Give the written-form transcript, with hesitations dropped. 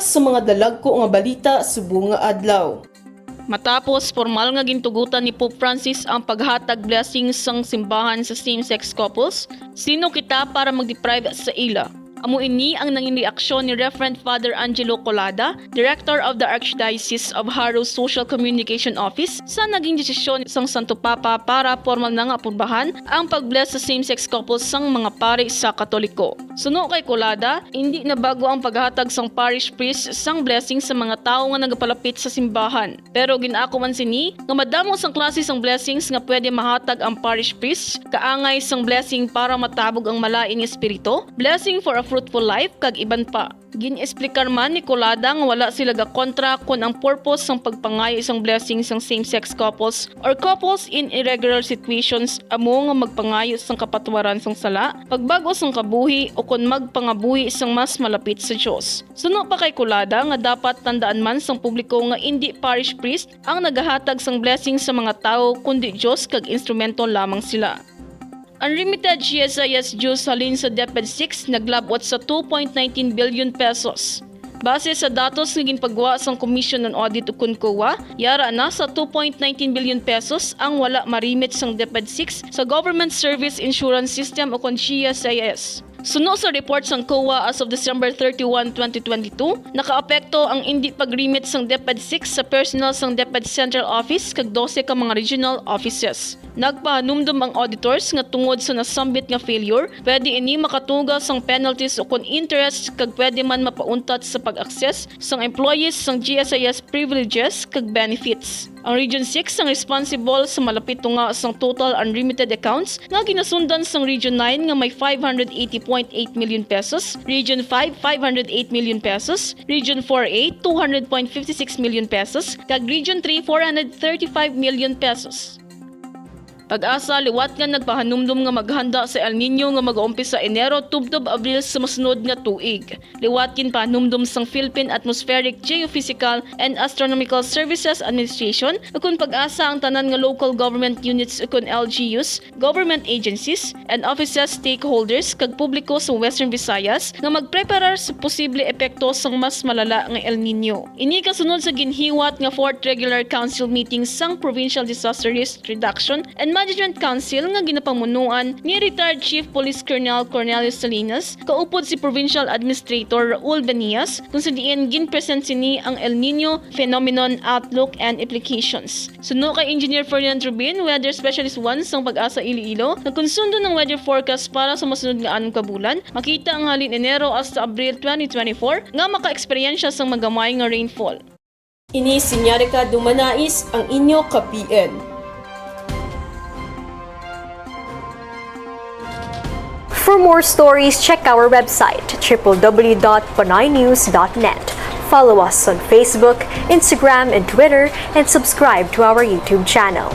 sa mga dalagko nga balita subong nga adlaw. Matapos formal nga gintugutan ni Pope Francis ang paghatag blessings sang simbahan sa same-sex couples, sino kita para mag-deprive sa ila? Amo ini ang nanging reaksyon ni Reverend Father Angelo Colada, Director of the Archdiocese of Jaro Social Communication Office, sa naging desisyon sang Santo Papa para formal na nga aprubahan ang pag-bless sa same-sex couples sang mga pari sa Katoliko. Suno kay Colada, hindi na bago ang paghatag sang parish priest sang blessing sa mga tao nga nagapalapit sa simbahan. Pero ginaako man sini nga madamo sang klase sang blessings nga pwede mahatag ang parish priest, kaangay sang blessing para matabog ang malaing espiritu, blessing for a fruitful life, kag iban pa. Gin-esplikar man ni Colada nga wala sila gakontra kung ang purpose sang pagpangayo isang blessing sang same-sex couples or couples in irregular situations amo nga magpangayo sang kapatuwaran sang sala, pagbago sang kabuhi o kung magpangabuhi sang mas malapit sa Dios. Suno pa kay Colada nga dapat tandaan man sang publiko nga hindi parish priest ang nagahatag sang blessing sa mga tao kundi Dios kag instrumento lamang sila. Unremitted GSIS dues halin sa DepEd 6 naglab-ot sa 2.19 billion pesos. Base sa datos nga ginpagawa sang Commission on Audit ukon COA, yara na sa 2.19 billion pesos ang wala marimit sang DepEd 6 sa Government Service Insurance System ukon GSIS. Suno sa report sang COA as of December 31, 2022, nakaapekto ang hindi pagrimit sang DepEd 6 sa personnel sang DepEd Central Office kag 12 ka mga regional offices. Nagpahanumdom ang auditors nga tungod sa nasambit nga failure, pwede ini makatuga sang penalties o kon interest kag pwede man mapauntat sa pag-access sang employees sang GSIS privileges kag benefits. Ang Region 6 ang responsible sa malapit nga sang total unremitted accounts nga ginasundan sang Region 9 nga may 580.8 million pesos, Region 5 508 million pesos, Region 4A 200.56 million pesos, kag Region 3 435 million pesos. Pag-asa liwat nga nagpahanumdom nga maghanda sa El Niño nga mag-uumpisa sa Enero tubtob Abril sa masunod nga tuig. Liwat kin pahanumdom sang Philippine Atmospheric, Geophysical and Astronomical Services Administration ukon pag-asa ang tanan nga local government units ukon LGUs, government agencies and offices stakeholders kag publiko sa Western Visayas nga magpreparar sa posible epekto sang mas malala nga El Niño. Ini kasunod sa ginhiwat nga 4th regular council meeting sang Provincial Disaster Risk Reduction and Management Council nga ginapamunuan ni retired Chief Police Colonel Cornelius Salinas, kaupod si Provincial Administrator Raul Benias, kung sa diin ginpresent sini ang El Niño Phenomenon Outlook and Implications. Suno kay Engineer Ferdinand Rubin, Weather Specialist 1 sang Pag-asa Iloilo, nagkonsundo ng weather forecast para sa masunod nga 6 ka bulan, makita ang halin Enero hasta Abril 2024 nga maka-eksperyensya sang magamay nga rainfall. Ini si Nyarika Domanais ang inyo ka-PN. For more stories, check our website www.panaynews.net. Follow us on Facebook, Instagram, and Twitter, and subscribe to our YouTube channel.